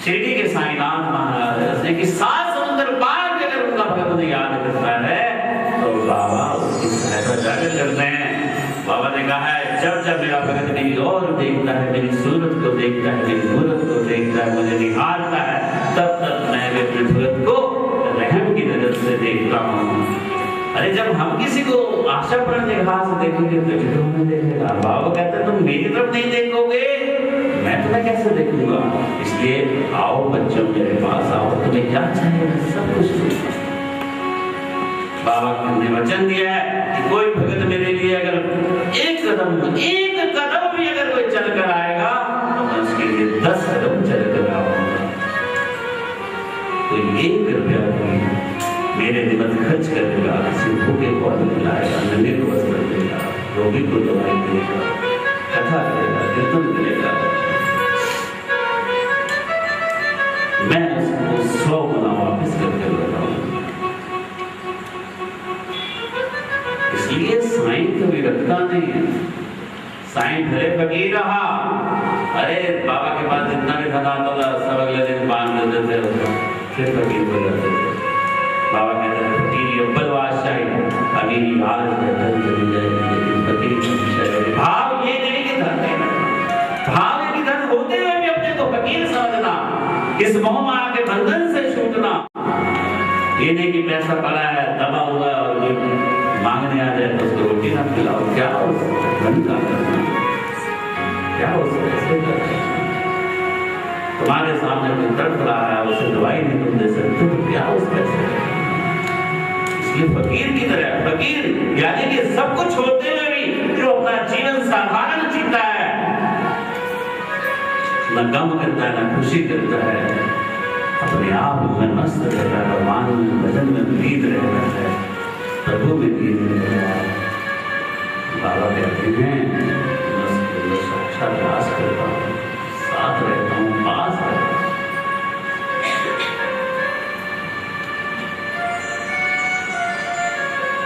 शिरडी के साईनाथ महाराज ने कि 7 समुद्र पार भी अगर उनका भगत मुझे याद करता है तो बाबा उसकी सहायता जाकर करते हैं। बाबा ने कहा है जब जब मेरा भगत मेरी और देखता है, मेरी सूरत को देखता है, मेरी मूरत को देखता है, मुझे निहारता है, तब तक मैं अपने भगत को रहम की नजर से देखता हूँ। अरे जब हम किसी को आशापूर्ण निगाह से देखेंगे तो हमें देखेगा। बाबा कहते हैं तुम मेरी तरफ नहीं देखोगे मैं तुम्हें कैसे देखूंगा। इसलिए आओ बच्चों मेरे पास आओ, तुम्हें क्या चाहिए सब कुछ दूंगा। बाबा ने वचन दिया है कि कोई भगत मेरे लिए अगर एक कदम भी अगर कोई चल कर आएगा तो मैं उसके लिए 10 कदम चल कर आऊंगा। तो 1 रुपया मेरे निमित्त खर्च करेगा, किसी भूखे को अन्न खिलाएगा, नंगे को वस्त्र देगा, रोगी को दवाई देगा, कथा करेगा, कीर्तन करेगा, मैं उसको 100 गुना वापस करके बताऊंगा। इसलिए साईं कभी रखता नहीं है। साईं भले फकीर रहा, अरे बाबा के पास जितना भी धन आता था सब अगले दिन बांध देते थे, फिर फकीर हो जाते थे। बाबा कहते थे फकीर अव्वल बादशाही अमीरी हाल धन चली जाएगी, लेकिन फकीर भाव ये नहीं कि धन देना, भाव ये कि धन होते हुए भी अपने को फकीर समझना, इस मोह माया के बंधन से छूटना। ये नहीं कि पैसा पड़ा है दबा हुआ और मांगने आ जाए तो उसको रोटी ना खिलाओ। क्या उस धन का करना, क्या उस पैसे का करना। तुम्हारे सामने कोई तड़प रहा है उसे दवाई नहीं तुम दे सकते तो क्या उस पैसे का। इसलिए फकीर की तरह, फकीर यानी कि सब कुछ होते हुए भी जो अपना जीवन साधारण जीता है, न गम करता है न खुशी करता है, अपने आप में मस्त रहता है, भगवान में भजन में लीन रहता है, प्रभु में लीन रहता है। बाबा कहते हैं मैं साक्षात वास करता हूँ, साथ रहता हूँ, पास रहता हूँ।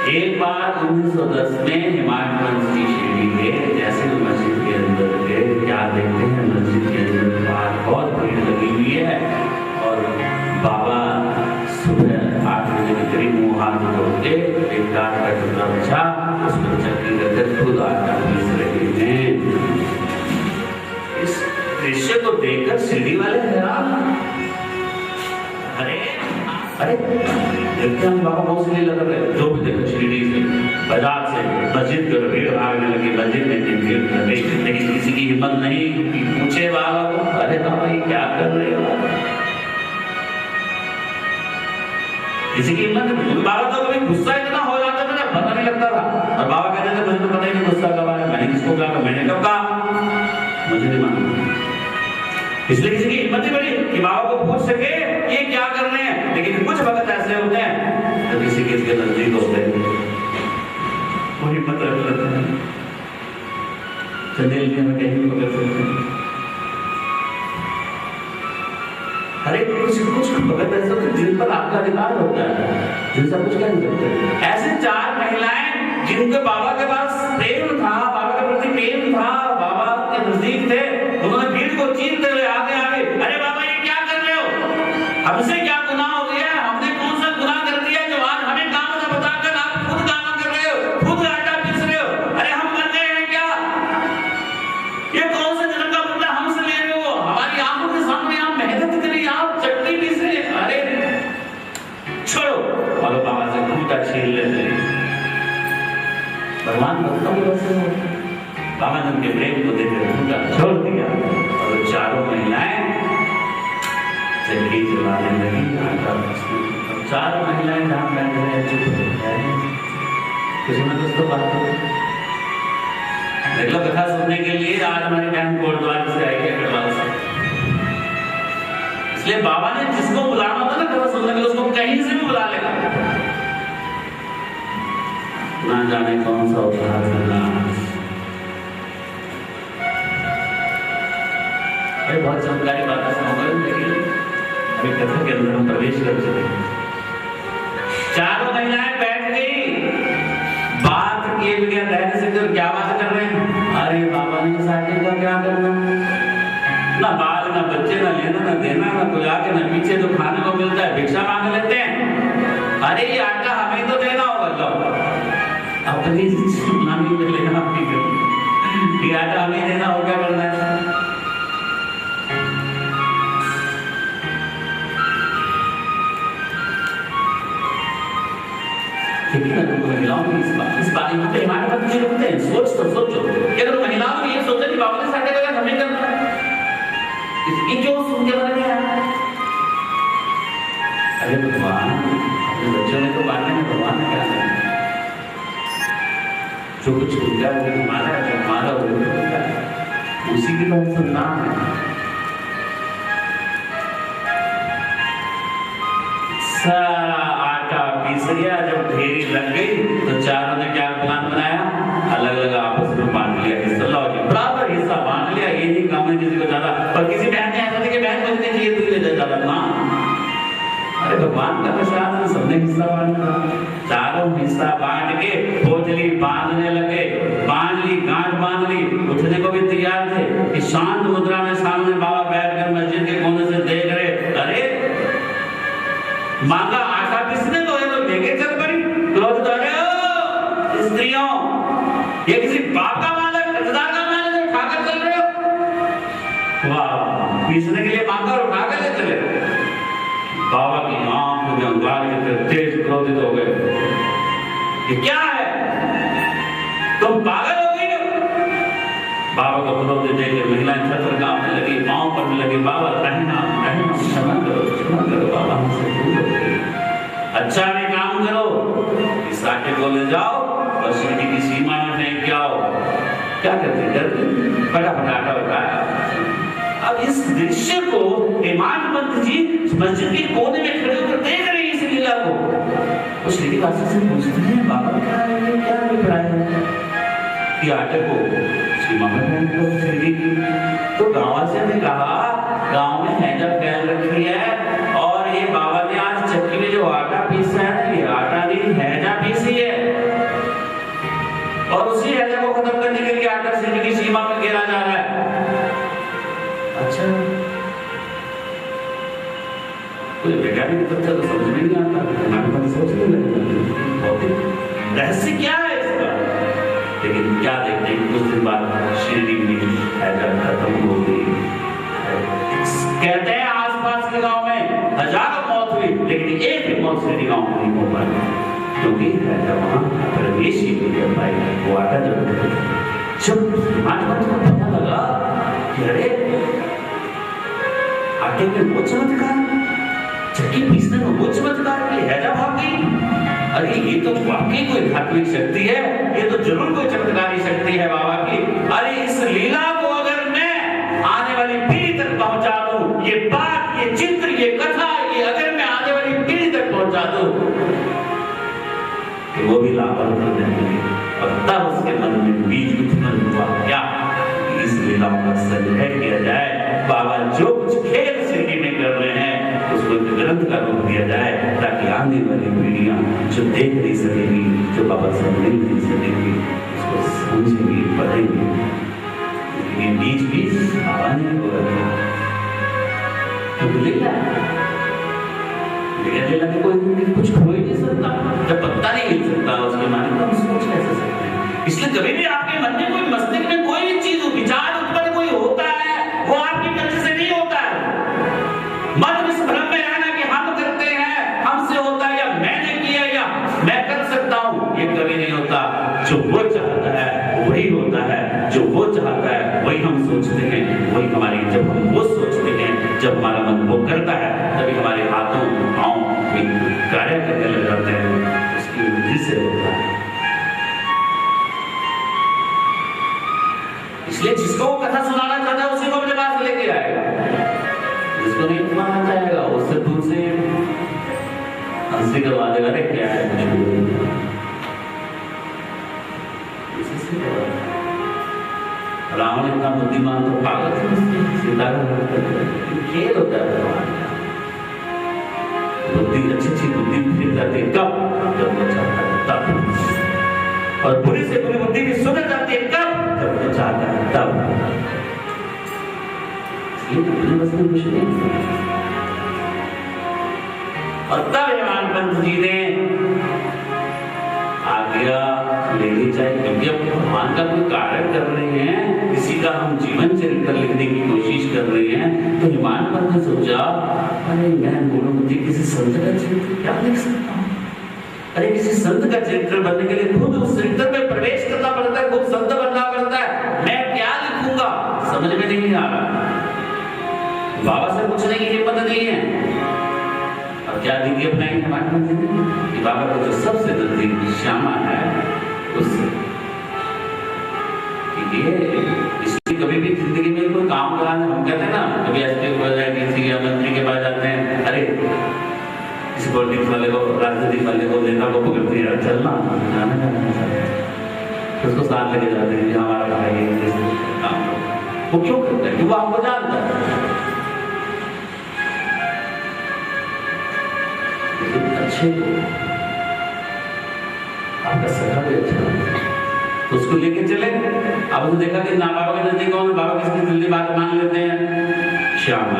एक बार 1910 में हिमाचल की शिरडी के जैसे मस्जिद के अंदर गए, क्या देखते हैं मस्जिद के अंदर बाहर बहुत भीड़ लगी हुई है और बाबा सुबह 8 बजे के करीब मुँह हाथ धो के एक काठ का टुकड़ा बिछा उस पर चक्की रखकर खुद आटा पीस रहे हैं। इस दृश्य को देखकर शिरडी वाले हैरान, अरे देखते हम बाबा बहुत से लग रहे, जो भी देखो शिरडी से बाजार से मस्जिद की भीड़ भागने लगी, मस्जिद में भीड़ लग गई, लेकिन किसी की हिम्मत नहीं पूछे बाबा को, अरे बाबा ये क्या कर रहे हो। किसी की हिम्मत नहीं। बाबा तो कभी गुस्सा इतना हो जाता था ना पता नहीं लगता था, और बाबा कहते थे मुझे तो पता ही नहीं गुस्सा कब आया, मैंने किसको कहा, मैंने कब कहा, मुझे नहीं मालूम। इसलिए किसी की हिम्मत नहीं बनी कि बाबा को पूछ सके ये क्या कर रहे हैं। लेकिन कुछ भगत ऐसे होते हैं तो किसी के नजदीक होते हैं वो हिम्मत रख लेते हैं, चंदेल में कहीं पकड़ सकते हैं। अरे कुछ भगत ऐसे होते हैं जिन पर आपका अधिकार होता है, जिनसे कुछ कह नहीं सकते। ऐसे 4 महिलाएं जिनके बाबा के पास प्रेम था, बाबा के प्रति प्रेम था, बाबा के नजदीक थे, उन्होंने भीड़ को चीरते हुए आगे अरे बाबा ये क्या कर रहे हो, हमसे क्या गुनाह हो गया, हमने कौन सा गुनाह कर दिया जो आज हमें काम ना बताकर आप खुद काम कर रहे हो, खुद आटा पीस रहे हो। अरे हम मर गए हैं क्या, ये कौन सा जन्म का बदला हमसे ले रहे हो, हमारी आंखों के सामने आप मेहनत करी, आप चटनी पीस रहे। अरे छोड़ो, और बाबा से खूंटा छीन लेते। भगवान बाबा ने उनके प्रेम को देकर खूंटा छोड़ दिया और 4 महिलाएं चक्की चलाने लगी, आटा पीसने। 4 महिलाएं जहाँ बैठ रहे चुप हो गए, किसी ने कुछ तो बात हो। देख लो कथा सुनने के लिए आज हमारी बहन कोटद्वार से आई है, गढ़वाल से। इसलिए बाबा ने जिसको बुलाना था ना कथा सुनने के लिए उसको कहीं से भी बुला लेगा, ना जाने कौन सा उपहार करना। बहुत चमत्कारी बातें सुनोगे, लेकिन अभी कथा के अंदर हम प्रवेश कर चुके हैं। 4 महिलाएं बैठ गई, बात किए बगैर रहने से तो क्या बात कर रहे हैं। अरे बाबा ने शादी का क्या करना, ना बाल ना बच्चे ना लेना ना देना न बुला के न पीछे तो खाने को मिलता है, भिक्षा मांग लेते हैं। अरे ये आटा हमें तो देना होगा, लो अपनी नामी में लेना, ये आटा हमें देना हो, क्या करना है? महिलाओं की इस बात यहाँ पे हमारे पास मुझे रुकते हैं, सोचो कि अगर महिलाओं ने ये सोचा कि बाबा ने साढ़े का हमें करना है, ये क्यों सुन के बना गया? अरे भगवान अपने बच्चों ने तो बांटने में भगवान ने क्या करना? जो कुछ उनका वो हमारा, जो हमारा वो उनका, उसी की बात सुनना है। आटा पीस गया, जब ढेरी लग गई तो चारों ने क्या प्लान बनाया? अलग अलग आपस में बांट लिया हिस्सा, लो जी बराबर हिस्सा बांट लिया। ये नहीं काम है किसी को ज्यादा, पर किसी बहन ने ऐसा नहीं कि बहन को चाहिए तू ले जा ज्यादा ना। अरे भगवान का प्रसाद है, सबने हिस्सा बांटा, चारों हिस्सा बांट के पोटली बांधने लगे, बांध ली, गांठ बांध ली, उठने को भी तैयार थे कि शांत मुद्रा में सामने बाबा बैठकर मस्जिद के कोने से देख रहे। अरे मांगा आटा पीसने को है तो लेके चल पड़ी, क्रोध अरे स्त्रियों, ये किसी बाप का माल है, कर्जदार का माल है, उठाकर चल रहे हो? वाह, पीसने के लिए मांगा और उठाकर ले चले। बाबा की आंख में अंगार के तेज क्रोधित हो गए, ये क्या है, तुम पागल हो गई हो? बाबा को क्रोध देख के महिलाएं थर-थर कांपने लगी, पांव पड़ने लगी। बाबा रहना क्षमा करो बाबा, हमसे भूल हो गई। अच्छा में काम करो, इस आटे को ले जाओ और शिरडी की सीमा में फेंक के आओ। क्या करते डरते, फटाफट आटा उठाया। अब इस दृश्य को हेमांत पंत जी मस्जिद के कोने में खड़े होकर देख रहे हैं, इस लीला को। उस लीला से पूछते हैं, बाबा क्या है, क्या अभिप्राय है कि आटे को सीमा में फेंक दो शिरडी की? तो गांववासियों ने कहा, गांव में हैजा फैल रखी है और ये बाबा ने आज चक्की में जो आटा पीसा है, ये आटा नहीं हैजा पीसी है, और उसी हैजा को खत्म करने के लिए आटा शिरडी की सीमा में गिरा जा रहा है। अच्छा, कोई वैज्ञानिक तथ्य तो समझ में नहीं आता, हमारे पास सोचने लगे रहस्य क्या है इसका। लेकिन क्या देखते हैं, कुछ दिन बाद शिरडी में हैजा खत्म हो गई। कहते हैं आसपास के गांव में हजारों मौत हुई, लेकिन एक भी मौत शिरडी गांव में नहीं हो पाई, क्योंकि हैजा वहां प्रवेश ही नहीं कर पाई। वो आटा जब मानवता को पता लगा कि अरे आटे में वो चमत्कार, चक्की पीसने में वो चमत्कार, कि हैजा भाग गई। अरे ये तो वाकई कोई धार्मिक शक्ति है, ये तो जरूर कोई चमत्कारी शक्ति है बाबा की। अरे इस लीला को अगर मैं आने वाली पीढ़ी तक पहुंचा दूं, ये बात, ये चित्र, ये कथा, ये अगर मैं आने वाली पीढ़ी तक पहुंचा दूं, तो वो भी लापरवाह कर देंगे। और तब उसके मन में बीज उत्पन्न हुआ क्या, इस लीला का संग्रह किया जाए। बाबा जो कुछ खेल शिरडी में कर रहे हैं उसको ग्रंथ का रूप दिया जाए, ताकि आने वाली पीढ़ियां जो देख नहीं सकेगी, जो बाबा से मिल नहीं सकेगी, उसको समझेंगी, पढ़ेंगी। ये बीज भी बाबा ने बोला था, तो लीला के कोई कुछ हो ही नहीं सकता, जब पत्ता नहीं मिल सकता उसके माने तो हम सोच कैसे सकते हैं। इसलिए कभी भी आपके मन में कोई, मस्तिष्क में कोई भी चीज, विचार उत्पन्न कोई होता है, वो आपकी मर्जी से नहीं होता है। मत इस भ्रम में रहना कि हम करते हैं, हमसे होता है, या मैंने किया, या मैं कर सकता हूं, ये कभी नहीं होता। जो वो चाहता है वही होता है, जो वो चाहता है वही हम सोचते हैं, वही हमारी, जब हम वो सोचते हैं, जब हमारा मन वो करता है, तभी हमारे हाथों पांव कार्य करने लग जाते हैं, उसकी वृद्धि से होता है। इसलिए जिसको वो कथा सुनाना चाहता है उसी को अपने पास लेके आएगा, जिसको नहीं सुनाना चाहेगा उससे दूर से हंसी करवा देगा, अरे क्या है कुछ। रावण इतना बुद्धिमान तो पागल सीता का खेल होता है। बुद्धि अच्छी बुद्धि फिर जाती है कब, जब वो चाहता है तब, और बुरी से बुरी बुद्धि भी सुधर जाती है कब, जब वो चाहता है तब। इसलिए अपने बस में कुछ नहीं। और तब हेमान पंत जी ने आज्ञा लेनी चाहिए, क्योंकि अब भगवान का कोई कार्य कर रहे हैं, किसी का हम जीवन चरित्र लिखने की कोशिश कर रहे हैं, तो हेमान पंत ने सोचा अरे मैं बोलूं मुझे किसी संत का चरित्र क्या लिख सकता हूँ। अरे किसी संत का चरित्र बनने के लिए खुद उस चरित्र में प्रवेश करना पड़ता है, खुद संत बनना पड़ता है। मैं क्या लिखूंगा समझ में नहीं आ रहा। बाबा से पूछने की हिम्मत नहीं है। और क्या नीति अपनाई हेमान पंत जी ने कि बाबा को जो सबसे नजदीक श्यामा है उससे इसलिए कभी भी जिंदगी में कोई काम कराना, हम कहते हैं ना कभी एसपी के पास जाए, किसी या मंत्री के पास जाते हैं, अरे किसी पॉलिटिक्स वाले को, राजनीतिक वाले को, नेता को पकड़ते हैं, चलना उसको साथ लेके जाते हैं, हमारा भाई काम वो क्यों करता है, क्योंकि वो आपको जानता है। अच्छे को आपका सगा भी अच्छा तो उसको लेके चले। अब उसने देखा कि ना बाबा के नजदीक कौन, बाबा किसकी जल्दी बात मान लेते हैं, श्यामा।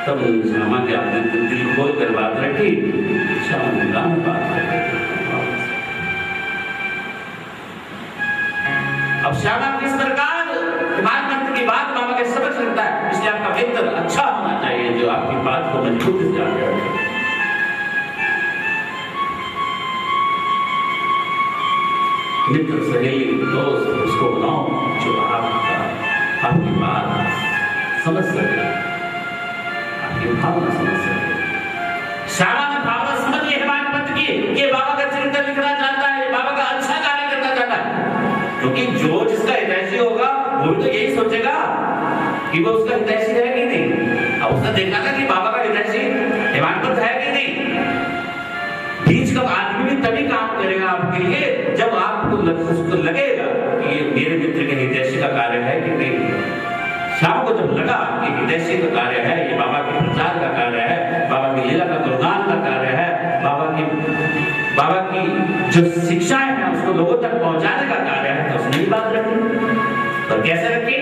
तब श्यामा के आपने दिल खोल कर बात रखी, श्यामा ने कहा बात रखी। अब श्यामा किस प्रकार हेमान पंत की बात बाबा के समझ सकता है, इसलिए आपका मित्र अच्छा होना चाहिए जो आपकी बात को मजबूती से आगे रखे। मित्र, सहेली, दोस्त उसको बनाओ जो आपकी बात समझ सके, आपकी भावना समझ सके। श्यामा ने भावना समझ ली हेमान पंत की कि बाबा का चरित्र लिखना चाहता है, बाबा का अच्छा कार्य करना चाहता है। क्योंकि जो जिसका हितैषी होगा वो तो यही सोचेगा कि वो उसका हितैषी है कि नहीं। अब उसने देखा था कि बाबा का हितैषी हेमान पंत है कि नहीं। बीच का आदमी भी तभी काम करेगा आपके लिए जब आपको उसको लगेगा कि ये मेरे मित्र के हितैषी का कार्य है कि नहीं। श्याम को जब लगा कि हितैषी का कार्य है, ये बाबा के प्रचार का कार्य है, बाबा की लीला का गुणगान का कार्य है, बाबा की जो शिक्षाएं हैं उसको लोगों तक पहुंचाने का कार्य है, तो उसने ही बात रखी। और कैसे रखी?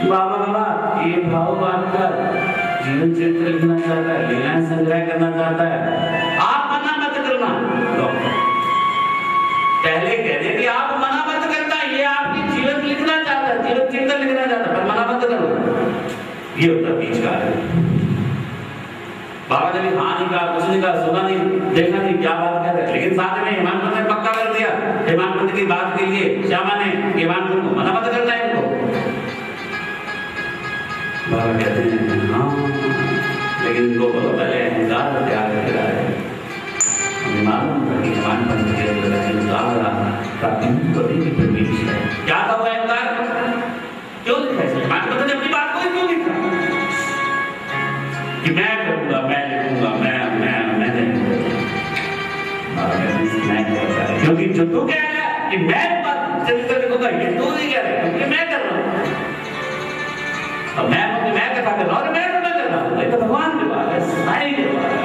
बाबा ये भाव आपका जीवन चरित्र लिखना चाहता है, लीलाएं संग्रह करना चाहता है, आप मना मत करना। पहले कह दे कि आप मना मत करना, ये आपकी जीवन लिखना चाहता है, जीवन चरित्र लिखना चाहता है, पर मना मत करो। ये होता बीच का है। बाबा ने भी हाँ नहीं कहा, कुछ नहीं कहा, सुना नहीं, देखा नहीं क्या बात कर रहे हैं, लेकिन साथ में हेमान पंत ने पक्का कर दिया हेमान पंत की बात के लिए श्यामा ने हेमान पंत को मना मत करना है इनको। बाबा कहते हैं हाँ, लेकिन इनको बोलो पहले अहंकार त्याग करा है। हमें मालूम था कि हेमान पंत के अंदर अहंकार का कभी भी प्रवेश है। क्या था वो अहंकार? क्यों लिखा है हेमान पंत ने अपनी बात को क्यों लिखा कि मैं करूंगा, मैं लिखूंगा, मैं क्योंकि जो तू कह रहा है कि मैं चरित्र लिखूंगा, ये तू नहीं कह रहा है, क्योंकि मैं कर रहा हूं। अब मैं कथा कर रहा हूं और मैं कर रहा हूं, ये तो भगवान की बात है, साईं की बात है।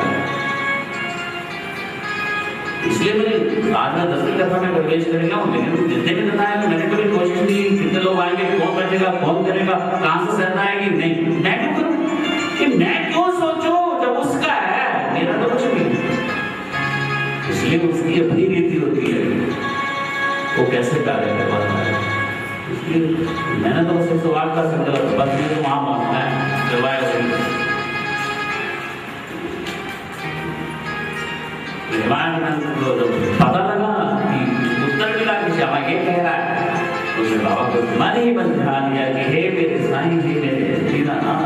इसलिए मैंने आज मैं 10वीं कथा में प्रवेश करेगा, लेकिन जितने भी कथा है मैंने कभी कोशिश नहीं, कितने लोग आएंगे, कौन बैठेगा, कौन करेगा, कहां से सहना आएगी, नहीं मैं क्यों करूं, कि मैं क्यों सोचूं जब उसका है, मेरा तो कुछ नहीं। इसलिए उसकी अपनी रीति होती है, वो कैसे कार्य करवाता है। इसलिए मैंने तो उससे सवाल का संकल्प बस ये तो वहां पहुंचना है जलवायु पता लगा कि उत्तर मिला कि श्यामा ये कह रहा है, तो उसने बाबा को मन ही मन ध्यान दिया कि हे मेरे साईं जी, मेरे दीनानाथ,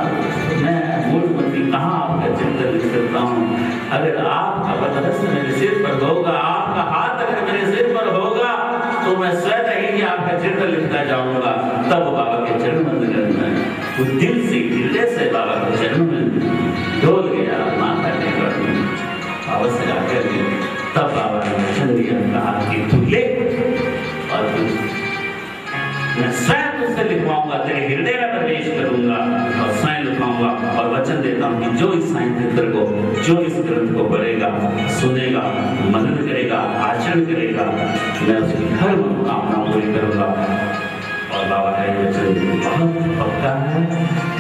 मैं मूलमती कहाँ आपका चिंतन लिख सकता हूँ। अगर आपका बदहस्त मेरे सिर पर होगा, आपका हाथ अगर मेरे सिर पर होगा, तो मैं स्वतः ही आपका चित्र लिखना चाहूंगा। तब बाबा के चरण में करना है, वो दिल से हृदय से बाबा के चरण में डोल गया, माथा टेका, बाबा से जाकर तब बाबा ने वचन दिया, कहा कि तू ले और मैं स्वयं तुझसे लिखवाऊंगा, तेरे हृदय में प्रवेश करूंगा और स्वयं लिखवाऊंगा। और वचन देता हूं कि जो इस साईं चित्र को, जो इस ग्रंथ को पढ़ेगा, सुनेगा, मनन करेगा, आचरण करेगा, मैं उसकी हर मनोकामना पूरी करूंगा। और बाबा का ये वचन बहुत पक्का है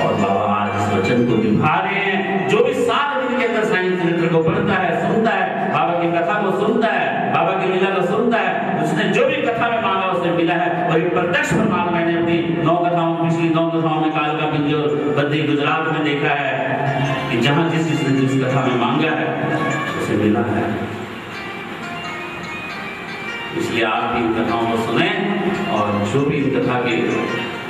और बाबा आज इस वचन को निभा रहे हैं। जो भी 7 दिन के अंदर साईं चरित्र को पढ़ता है, सुनता है, बाबा की कथा को सुनता है, बाबा की लीला को सुनता है, उसने जो भी कथा में मांगा उसे मिला है। और ये प्रत्यक्ष प्रमाण मैंने अपनी 9 कथाओं, पिछली 9 कथाओं में काल का पिंजर बद्री गुजरात में देखा है कि जहां जिसने जिस कथा में मांगा है उसे मिला है। इसलिए आप इन कथाओं को सुने और जो भी इन कथा के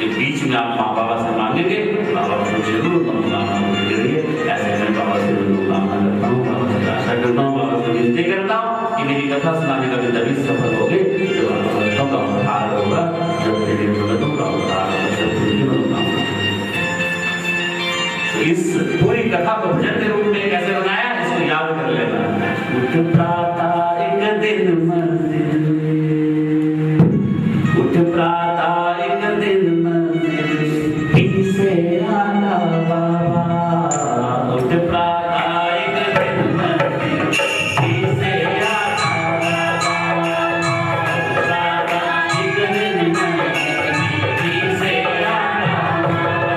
बीच में आप माँ बाबा से मांगेंगे, बाबा को जरूर मनोकामना पूरी करिए। ऐसे मैं बाबा से मनोकामना करता हूँ, बाबा से आशा करता हूँ, बाबा से विनती करता हूँ कि मेरी कथा सुनाने का भी तभी सफल होगी जब भक्तों का उद्धार होगा, जब तेरे भक्तों का उद्धार होगा, जब पूरी मनोकामना। तो इस पूरी कथा को भजन के रूप में कैसे बनाया, इसको याद कर लेना। उठ प्रातः एक दिन मंदिर, उठ प्रातः एक दिन मंदिर, पीछे आना बाबा। उठ प्रातः एक दिन मंदिर, पीछे आना बाबा। उठ प्रातः एक दिन मंदिर, पीछे आना बाबा।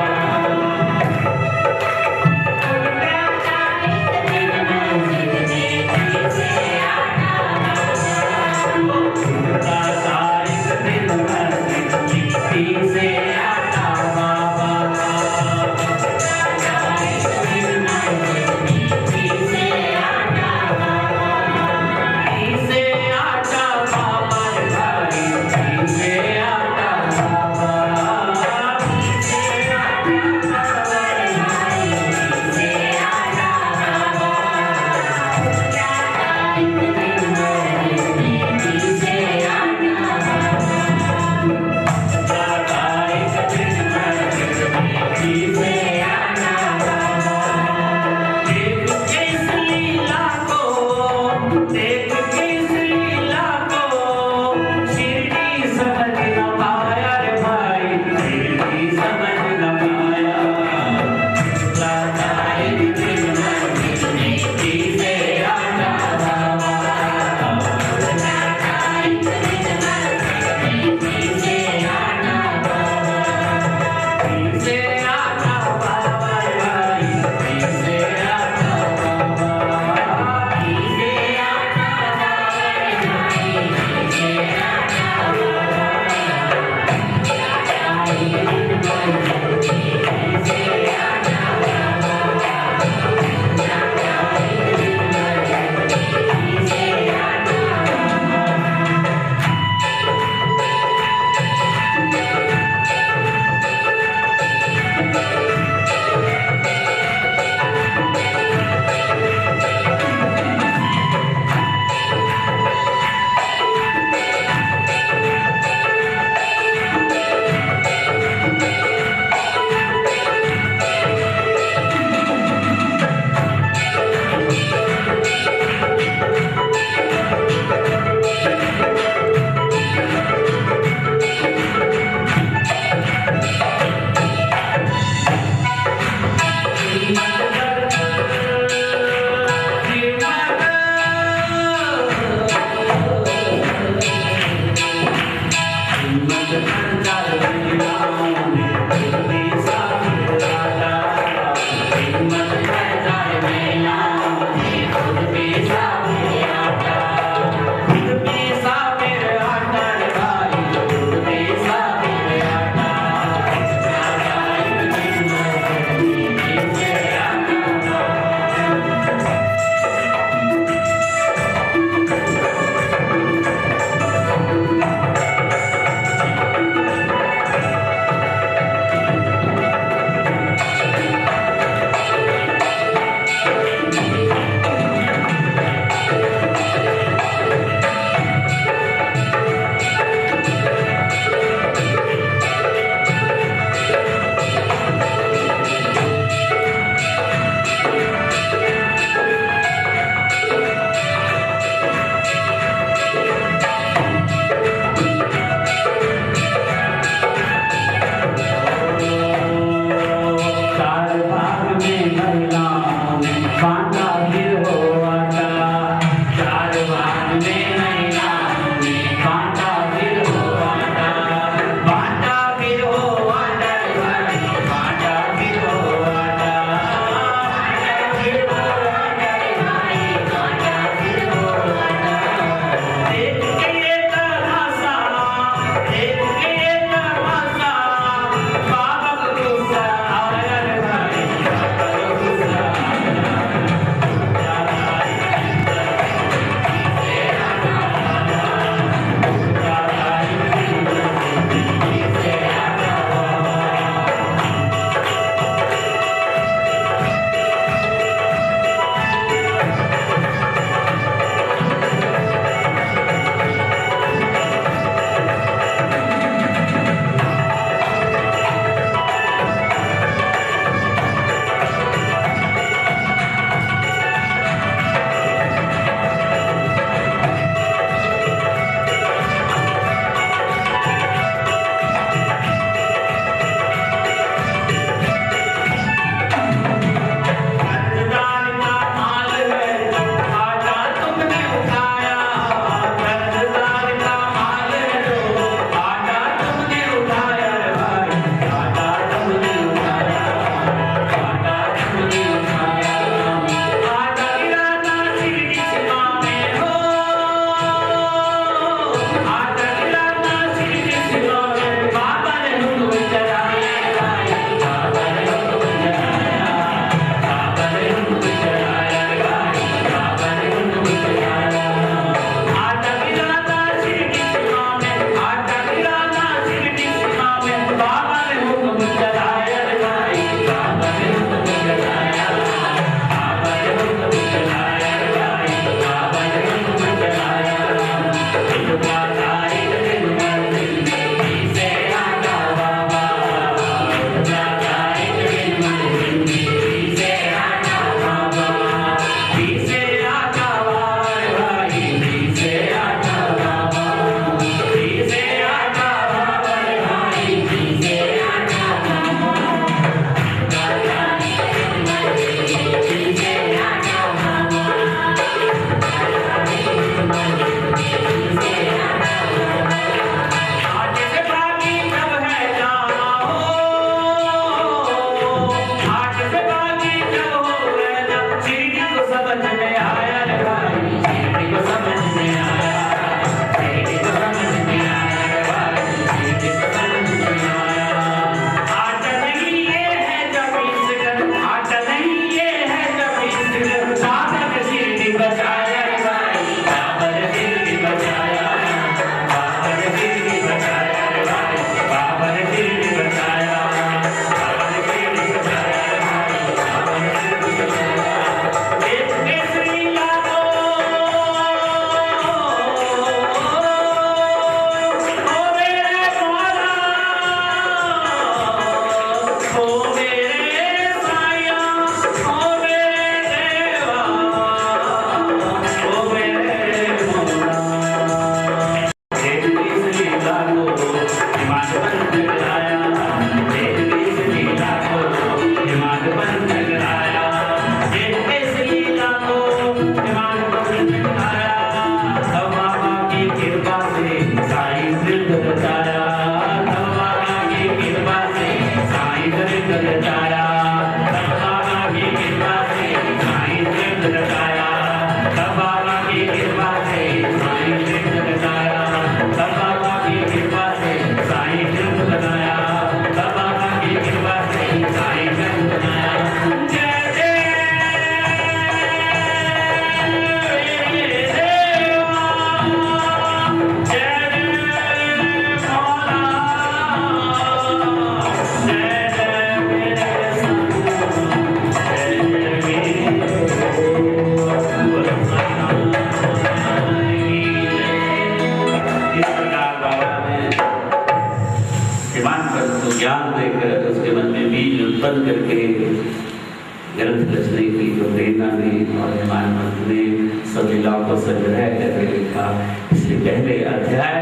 उत्पन्न करके ग्रंथ रचने की जो प्रेरणा दी और हिमानंद ने सब लीलाओं को संग्रह करके लिखा। इससे पहले अध्याय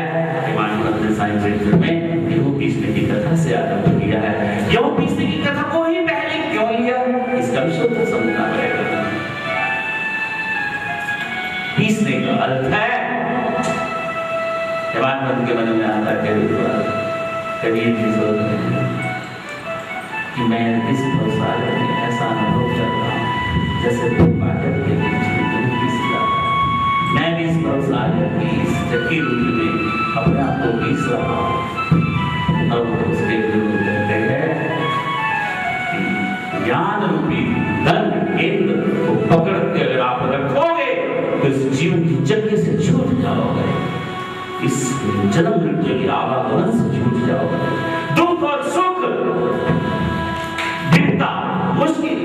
हिमानंद ने साइंस सेंटर में गेहूं पीसने की कथा से आरंभ किया है। गेहूं पीसने की कथा को ही पहले क्यों लिया, इसका शुद्ध समझना पड़ेगा। पीसने का अर्थ है हिमानंद के मन में आता है कबीर जी सोच रहे हैं कि मैं इस सागर में ऐसा अनुभव कर रहा हूँ जैसे पाठक के बीच में गेहूं पीस रहा था। मैं भी इस सागर की इस चक्की रूप में अपने आप को पीस रहा हूँ। अब उसके गुरु कहते हैं कि ज्ञान रूपी धन केंद्र को पकड़ के अगर आप रखोगे तो इस जीवन की चक्की से छूट जाओगे, इस जन्म मृत्यु की आवागमन से छूट जाओगे। दुख और सुख मुश्किल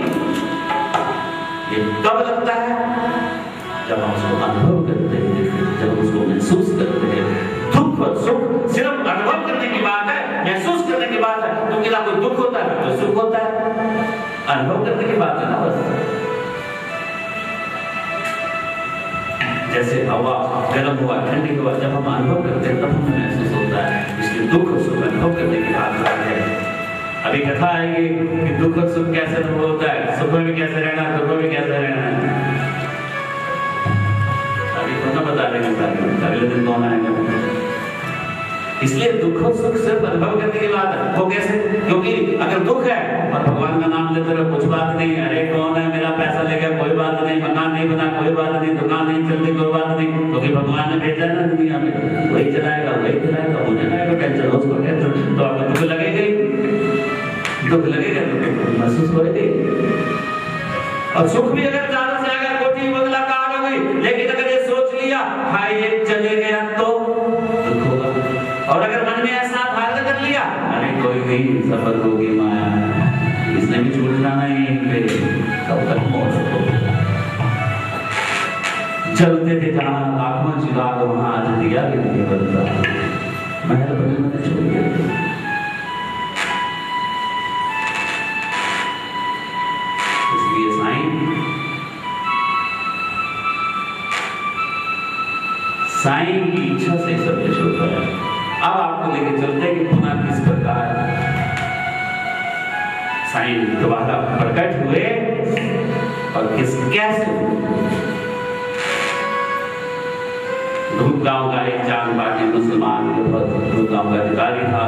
ये कब लगता है, जब हम उसको अनुभव करते हैं, जब हम उसको महसूस करते हैं। दुख और सुख सिर्फ अनुभव करने की बात है, महसूस करने की बात है। तो क्या कोई दुख होता है तो सुख होता है, अनुभव करने की बात है ना बस। जैसे हवा गर्म हुआ ठंडी हुआ जब हम अनुभव करते हैं तब हमें महसूस होता है। इसलिए दुख और सुख अनुभव करने की बात है। अभी कथा आएगी कि दुख और सुख कैसे अनुभव होता है, सुख में भी कैसे रहना, दुख में भी कैसे रहना। अभी कौन बता देंगे, अगले दिन कौन आएगा। इसलिए दुख और सुख सिर्फ अनुभव करने की बात है। वो कैसे, क्योंकि अगर दुख है और भगवान का नाम लेते रहो कुछ बात नहीं, अरे कौन है मेरा पैसा ले गया कोई बात नहीं, मकान नहीं बना कोई बात नहीं, दुकान नहीं चलती कोई बात नहीं, क्योंकि भगवान ने भेजा ना दुनिया में, वही चलाएगा मुझे ना टेंशन हो, उसको टेंशन, तो आपको दुख लगेगा ही, दुख लगेगा तो महसूस होगी। और सुख भी अगर ज्यादा से अगर कोठी बंगला कार हो गई, लेकिन अगर ये सोच लिया हाय ये चले गया तो दुख होगा। और अगर मन में ऐसा धारण कर लिया अरे कोई नहीं सफर होगी माया, इसने भी छूट जाना है यहीं पे, कब तक मौत हो। चलते थे जहां आत्मा चिराग वहां आज दिया आगे नहीं बढ़ता, महल बने मैंने छोड़ दिया। इसलिए साईं की इच्छा से सब कुछ होता है। अब आपको लेके चलते हैं कि पुनः किस प्रकार साईं दोबारा प्रकट हुए और कैसे। धूपगांव का एक चांद बाटी मुसलमान धूपगांव का अधिकारी था।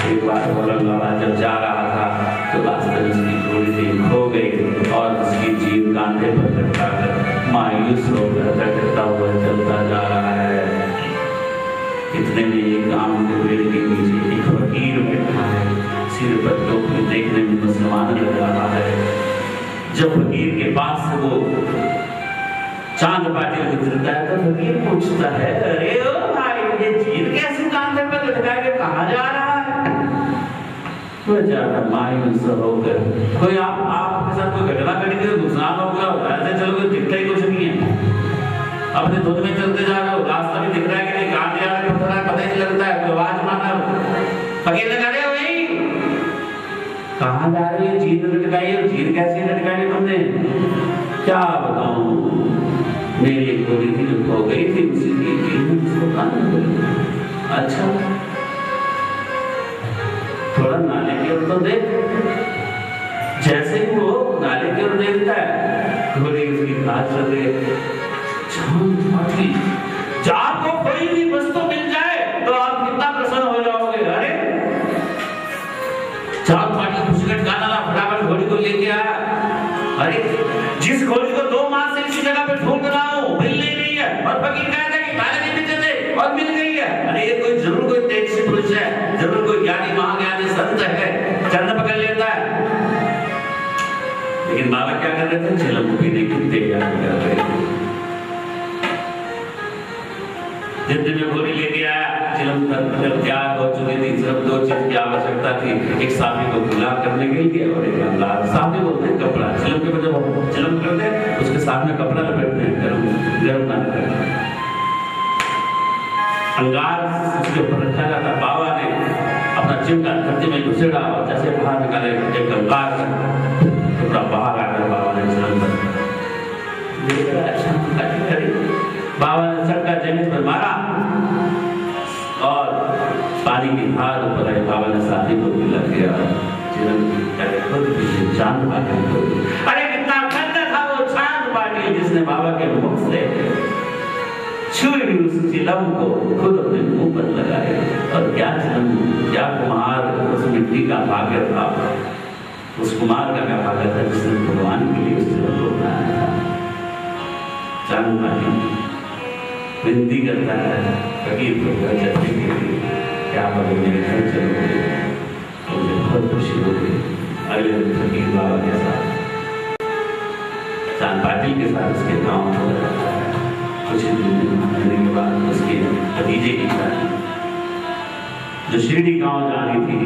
एक बार औरंगाबाद जब जा रहा था तो रास्ते में उसकी थोड़ी सी खो गई और उसकी जीव कांधे पर लटका कर मायूस होकर भटकता हुआ चलता जा रहा है। इतने में एक आम के पेड़ के नीचे एक फकीर बैठा है, सिर पर टोपी, देखने में मुसलमान लग रहा है। जब फकीर के पास से वो चांद बाटी गुजरता है तो फकीर पूछता है, अरे ओ भाई, ये चीर कैसे कांधे पर लटका के कहाँ जा रहा है? वो ज्यादा मायूस होकर, कोई आपके साथ कोई घटना घटी थी, नुकसान हो गया, ऐसे चलोगे दिखता ही कुछ नहीं है, अपने धुन में चलते जा रहे हो, रास्ता भी दिख रहा है कि नहीं, कहाँ जा रहे हो पता ही नहीं लगता है, आवाज मारना। फकीर ने कहा, वही कहाँ जा रही है? चीर लटकाई, और चीर कैसे लटकाई तुमने? क्या बताऊं, मेरी एक गोली थी जो खो गई थी, उसी की उसको खाना पड़ी। अच्छा, थोड़ा नाले की ओर तो देख। जैसे ही वो नाले की ओर देखता है, गोली उसकी घास लग गई। जब आपको कोई भी वस्तु मिल जाए तो आप कितना प्रसन्न हो जाओगे। अरे चार पार्टी खुशगट गाना ला, फटाफट घोड़ी को लेके आया। अरे जिस घोड़ी को 2 माह से इसी जगह पे ढूंढ रहा हूं, मिल नहीं रही है, और फकीर कहता है कि ताले नहीं मिलते थे और मिल गई है। अरे ये कोई जरूर कोई तेजस्वी पुरुष है, जरूर कोई ज्ञानी महाज्ञानी संत है, चरण पकड़ लेता है। लेकिन बाबा क्या कर रहे थे? चिलम पीने की तैयारी कर रहे थे। जितने में गोली लेके आया, चिलम तैयार हो चुकी थी। सिर्फ 2 चीज की आवश्यकता थी, एक साफी को खुला करने के लिए और एक अंगार। साफी बोलते हैं कपड़ा, चिलम के जब चिलम करते हैं उसके साथ में कपड़ा लपेटते हैं, गर्म ना करते। अंगार उसके ऊपर रखा जाता। बाबा ने अपना चिमटा धरती में घुसेड़ा और जैसे बाहर निकाले एक अंगार टुकड़ा बाहर आकर बाबा ने चिलम पर बाबा ने चक्का जमीन पर मारा और पानी की धार ऊपर आई। बाबा ने साथी को भी लग गया। चांद बाटी, अरे कितना ठंडा था वो चांद बाटी जिसने बाबा के मुख से छुई उस चिलम को खुद अपने मुंह पर लगाए। और क्या चिलम, क्या कुमार उस मिट्टी का भाग्य था, उस कुमार का क्या भाग्य था जिसने भगवान के लिए उस चिलम को बनाया था। चांद बाटी विनती करता है फकीर को चलने के लिए, क्या बोले मेरे घर चलोगे? मुझे बहुत खुशी होगी। अगले दिन फकीर बाबा के साथ चांद पाटिल के साथ उसके गांव हो जाता है। कुछ दिन के बाद उसके भतीजे की शादी, जो शिरडी गांव जानी थी,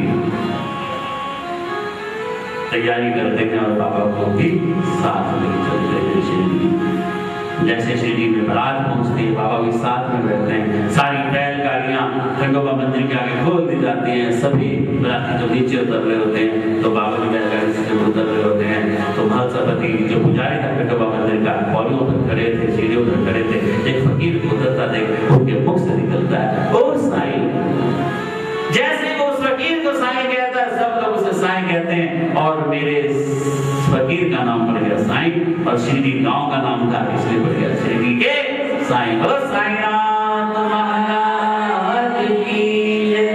तैयारी करते हैं और बाबा को भी साथ में चलते हैं शिरडी। जैसे शिरडी में बारात पहुंचती है, बाबा भी साथ में बैठते हैं। सारी बैलगाड़ियां खंडोबा मंदिर के आगे खोल दी जाती हैं। सभी बराती जो नीचे उतर रहे होते हैं तो बाबा की बैलगाड़ी से जब उतर रहे होते हैं तो महलसपति जो पुजारी था खंडोबा मंदिर का, पौड़ियों पर खड़े थे, सीढ़ियों पर खड़े थे। एक फकीर को उतरता देख उनके मुख से निकलता है, ओ साईं। जैसे वो उस फकीर को साईं कहता है, सब लोग उसे साईं कहते हैं। और मेरे फकीर का नाम पड़ गया साईं और शिरडी गांव का नाम था इसलिए पड़ गया शिरडी के साईं। ओ साईनाथ महाराज की जय।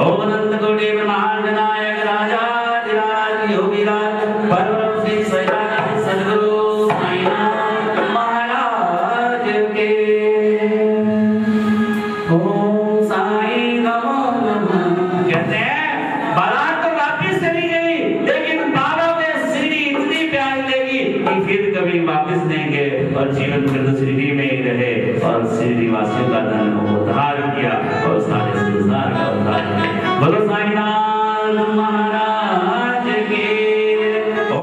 ओम अनंत कोटि ब्रह्मांड नायक राजाधिराज योगीराज परम श्री सच्चिदानंद सद्गुरु साईनाथ महाराज के। ओम साईं नमो नमः। कहते हैं बारात तो वापिस चली गई, लेकिन बाबा ने शिरडी इतनी प्यारी लगी कि फिर कभी वापिस नहीं गए और जीवन भर तो शिरडी में ही रहे और शिरडी वासियों का धन उद्धार किया और सारे संसार का उद्धार किया। बोलो साईनाथ महाराज।